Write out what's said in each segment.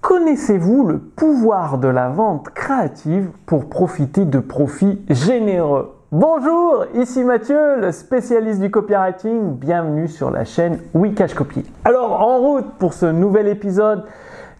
Connaissez-vous le pouvoir de la vente créative pour profiter de profits généreux? Bonjour, ici Mathieu, le spécialiste du copywriting. Bienvenue sur la chaîne Wikash Copy. Alors, en route pour ce nouvel épisode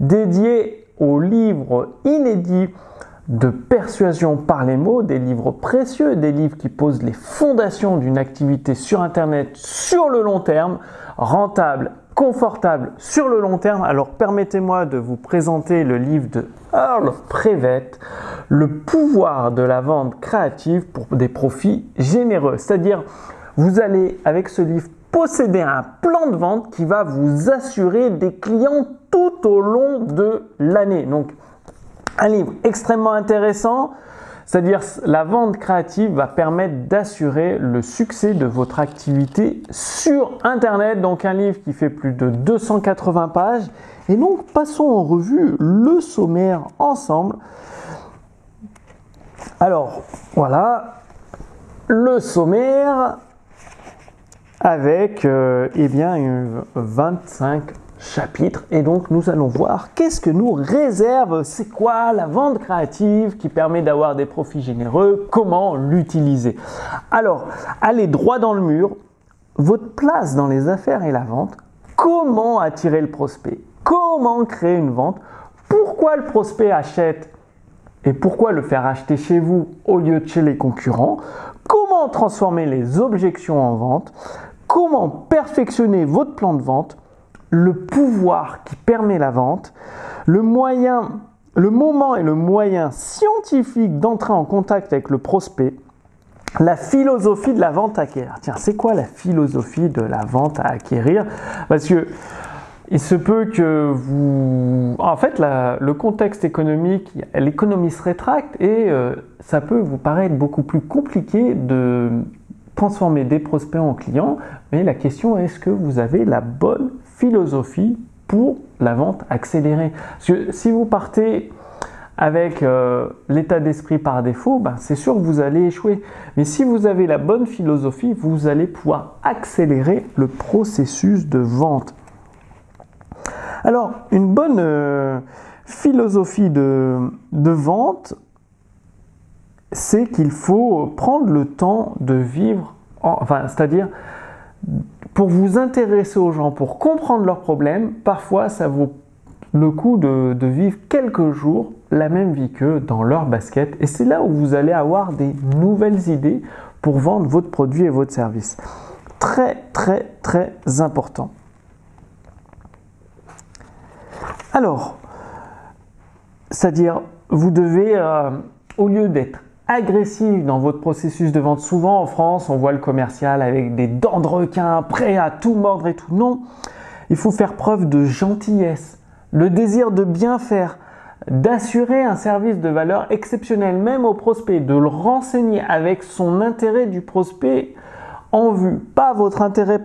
dédié aux livres inédits de persuasion par les mots, des livres précieux, des livres qui posent les fondations d'une activité sur Internet sur le long terme, rentable, confortable sur le long terme. Alors permettez-moi de vous présenter le livre de Earl Prevett, Le pouvoir de la vente créative pour des profits généreux. C'est-à-dire, vous allez avec ce livre posséder un plan de vente qui va vous assurer des clients tout au long de l'année. Donc, un livre extrêmement intéressant, c'est-à-dire la vente créative va permettre d'assurer le succès de votre activité sur Internet. Donc un livre qui fait plus de 280 pages. Et donc passons en revue le sommaire ensemble. Alors voilà le sommaire avec 25 chapitre, et donc nous allons voir qu'est-ce que nous réserve, c'est quoi la vente créative qui permet d'avoir des profits généreux, comment l'utiliser. Alors, allez droit dans le mur, votre place dans les affaires et la vente, comment attirer le prospect, comment créer une vente, pourquoi le prospect achète et pourquoi le faire acheter chez vous au lieu de chez les concurrents, comment transformer les objections en vente, comment perfectionner votre plan de vente, le pouvoir qui permet la vente, le moment et le moyen scientifique d'entrer en contact avec le prospect, la philosophie de la vente à acquérir. Tiens, c'est quoi la philosophie de la vente à acquérir? Parce que il se peut que vous... En fait, le contexte économique, l'économie se rétracte et ça peut vous paraître beaucoup plus compliqué de transformer des prospects en clients, mais la question est, est-ce que vous avez la bonne philosophie pour la vente accélérée? Parce que si vous partez avec l'état d'esprit par défaut, c'est sûr que vous allez échouer. Mais si vous avez la bonne philosophie, vous allez pouvoir accélérer le processus de vente. Alors, une bonne philosophie de vente, c'est qu'il faut prendre le temps de vivre, c'est-à-dire pour vous intéresser aux gens, pour comprendre leurs problèmes, parfois ça vaut le coup de vivre quelques jours la même vie qu'eux dans leur basket. Et c'est là où vous allez avoir des nouvelles idées pour vendre votre produit et votre service. Très, très, très important. Alors, c'est-à-dire, vous devez, au lieu d'être agressif dans votre processus de vente. Souvent en France, on voit le commercial avec des dents de requin, prêt à tout mordre et tout. Non, il faut faire preuve de gentillesse, le désir de bien faire, d'assurer un service de valeur exceptionnel même au prospect, de le renseigner avec son intérêt du prospect en vue, pas votre intérêt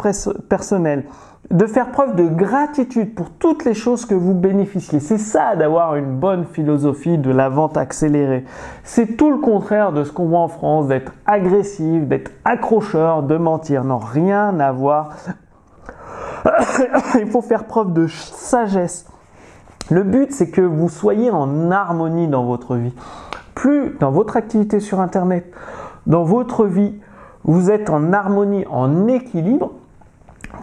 personnel. De faire preuve de gratitude pour toutes les choses que vous bénéficiez. C'est ça d'avoir une bonne philosophie de la vente accélérée. C'est tout le contraire de ce qu'on voit en France, d'être agressif, d'être accrocheur, de mentir. Non, rien à voir. Il faut faire preuve de sagesse. Le but, c'est que vous soyez en harmonie dans votre vie. Plus dans votre activité sur Internet, dans votre vie, vous êtes en harmonie, en équilibre,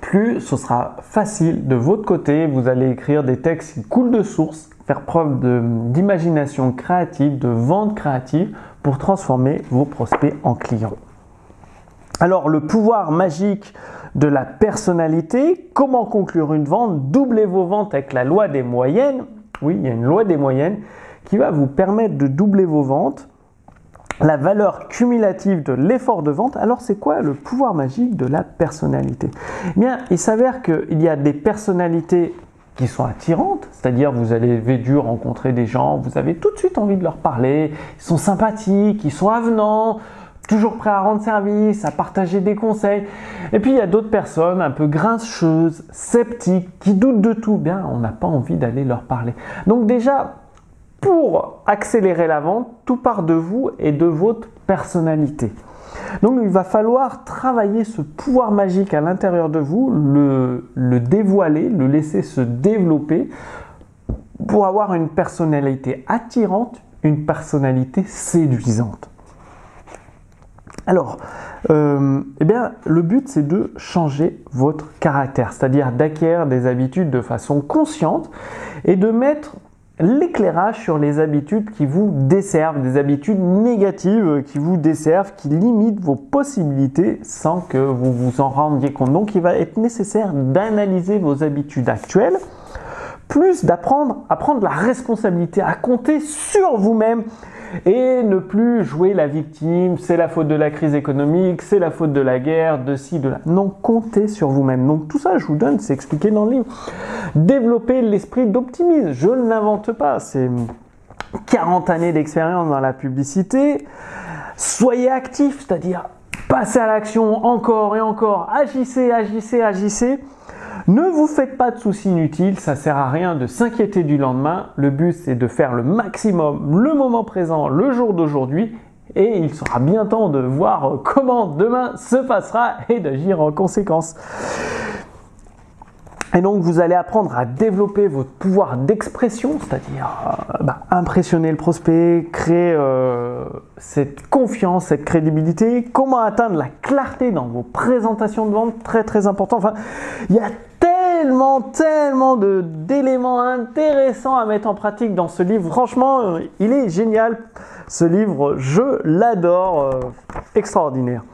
plus ce sera facile de votre côté, vous allez écrire des textes qui coulent de source, faire preuve d'imagination créative, de vente créative pour transformer vos prospects en clients. Alors, le pouvoir magique de la personnalité, comment conclure une vente, doublez vos ventes avec la loi des moyennes. Oui, il y a une loi des moyennes qui va vous permettre de doubler vos ventes. La valeur cumulative de l'effort de vente. Alors, c'est quoi le pouvoir magique de la personnalité? Eh bien, il s'avère qu'il y a des personnalités qui sont attirantes, c'est-à-dire vous allez dû rencontrer des gens, vous avez tout de suite envie de leur parler, ils sont sympathiques, ils sont avenants, toujours prêts à rendre service, à partager des conseils. Et puis, il y a d'autres personnes un peu grincheuses, sceptiques, qui doutent de tout. Bien, on n'a pas envie d'aller leur parler. Donc déjà, pour accélérer la vente, tout part de vous et de votre personnalité. Donc il va falloir travailler ce pouvoir magique à l'intérieur de vous, le dévoiler, le laisser se développer pour avoir une personnalité attirante, une personnalité séduisante. Alors, eh bien, le but, c'est de changer votre caractère, c'est-à-dire d'acquérir des habitudes de façon consciente et de mettre l'éclairage sur les habitudes qui vous desservent, des habitudes négatives qui vous desservent, qui limitent vos possibilités sans que vous vous en rendiez compte. Donc, il va être nécessaire d'analyser vos habitudes actuelles, plus d'apprendre à prendre la responsabilité, à compter sur vous-même et ne plus jouer la victime, c'est la faute de la crise économique, c'est la faute de la guerre, de ci, de là. Non, comptez sur vous-même. Donc tout ça, je vous donne, c'est expliqué dans le livre. Développer l'esprit d'optimisme, je ne l'invente pas, c'est 40 années d'expérience dans la publicité. Soyez actifs, c'est-à-dire passez à l'action encore et encore, agissez, agissez, agissez. Ne vous faites pas de soucis inutiles, ça ne sert à rien de s'inquiéter du lendemain. Le but, c'est de faire le maximum, le moment présent, le jour d'aujourd'hui. Et il sera bien temps de voir comment demain se passera et d'agir en conséquence. Et donc, vous allez apprendre à développer votre pouvoir d'expression, c'est-à-dire impressionner le prospect, créer cette confiance, cette crédibilité. Comment atteindre la clarté dans vos présentations de vente, très très important. Enfin, il y a tellement d'éléments intéressants à mettre en pratique dans ce livre. Franchement, il est génial. Ce livre, je l'adore, extraordinaire.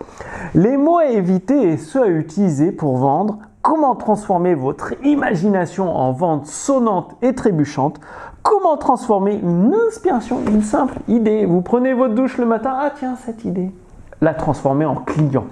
Les mots à éviter et ceux à utiliser pour vendre. Comment transformer votre imagination en vente sonnante et trébuchante? Comment transformer une inspiration, une simple idée? Vous prenez votre douche le matin, ah tiens, cette idée, la transformer en client.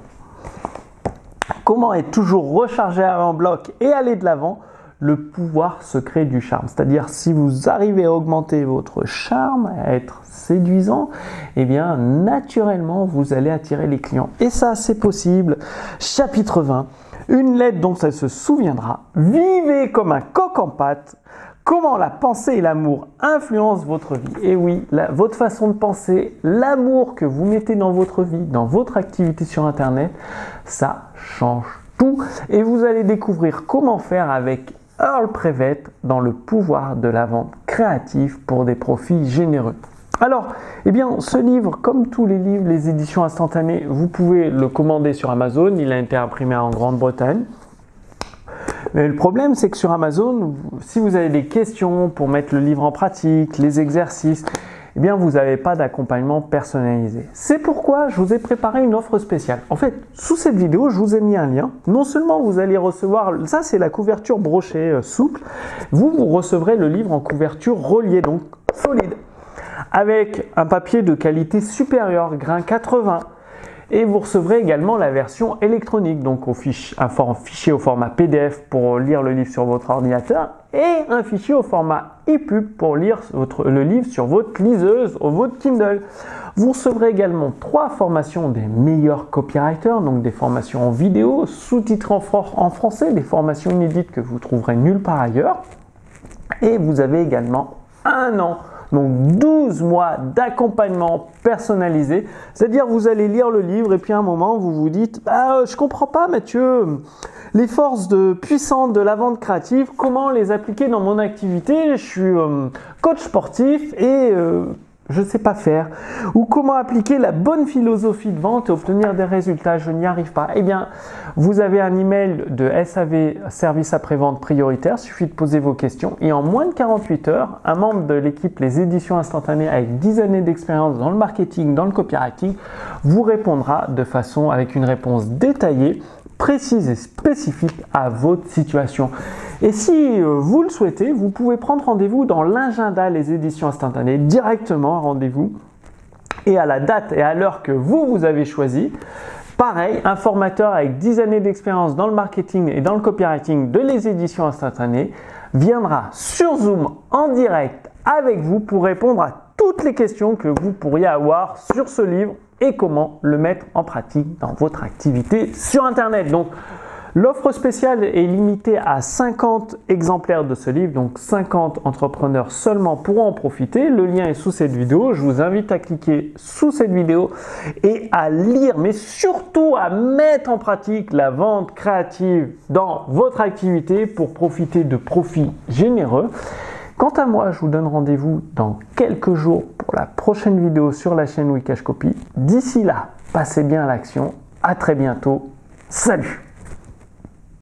Comment être toujours rechargé en bloc et aller de l'avant? Le pouvoir secret du charme. C'est-à-dire, si vous arrivez à augmenter votre charme, à être séduisant, eh bien, naturellement, vous allez attirer les clients. Et ça, c'est possible. Chapitre 20. Une lettre dont elle se souviendra. Vivez comme un coq en pâte. Comment la pensée et l'amour influencent votre vie. Et oui, votre façon de penser, l'amour que vous mettez dans votre vie, dans votre activité sur Internet, ça change tout. Et vous allez découvrir comment faire avec Earl Prevett dans le pouvoir de la vente créative pour des profits généreux. Alors, eh bien, ce livre, comme tous les livres, les éditions instantanées, vous pouvez le commander sur Amazon. Il a été imprimé en Grande-Bretagne. Mais le problème, c'est que sur Amazon, si vous avez des questions pour mettre le livre en pratique, les exercices, eh bien, vous n'avez pas d'accompagnement personnalisé. C'est pourquoi je vous ai préparé une offre spéciale. En fait, sous cette vidéo, je vous ai mis un lien. Non seulement vous allez recevoir, ça c'est la couverture brochée souple, vous recevrez le livre en couverture reliée, donc solide, avec un papier de qualité supérieure, grain 80. Et vous recevrez également la version électronique, donc un fichier au format PDF pour lire le livre sur votre ordinateur et un fichier au format EPUB pour lire le livre sur votre liseuse ou votre Kindle. Vous recevrez également 3 formations des meilleurs copywriters, donc des formations en vidéo, sous-titrées en français, des formations inédites que vous trouverez nulle part ailleurs. Et vous avez également 1 an. Donc 12 mois d'accompagnement personnalisé, c'est-à-dire vous allez lire le livre et puis à un moment vous vous dites je comprends pas Mathieu, les forces puissantes de la vente créative, comment les appliquer dans mon activité? Je suis coach sportif et je ne sais pas faire. Ou comment appliquer la bonne philosophie de vente et obtenir des résultats? Je n'y arrive pas. Eh bien, vous avez un email de SAV, service après-vente prioritaire. Il suffit de poser vos questions. Et en moins de 48 heures, un membre de l'équipe Les Éditions Instantanées avec 10 années d'expérience dans le marketing, dans le copywriting, vous répondra avec une réponse détaillée, précise et spécifique à votre situation. Et si vous le souhaitez, vous pouvez prendre rendez-vous dans l'agenda Les Éditions Instantanées, directement rendez-vous, et à la date et à l'heure que vous avez choisi. Pareil, un formateur avec 10 années d'expérience dans le marketing et dans le copywriting de Les Éditions Instantanées viendra sur Zoom en direct avec vous pour répondre à toutes les questions que vous pourriez avoir sur ce livre et comment le mettre en pratique dans votre activité sur Internet. Donc, l'offre spéciale est limitée à 50 exemplaires de ce livre, donc 50 entrepreneurs seulement pourront en profiter. Le lien est sous cette vidéo. Je vous invite à cliquer sous cette vidéo et à lire, mais surtout à mettre en pratique la vente créative dans votre activité pour profiter de profits généreux. Quant à moi, je vous donne rendez-vous dans quelques jours pour la prochaine vidéo sur la chaîne Wikash Copy. D'ici là, passez bien à l'action. À très bientôt. Salut!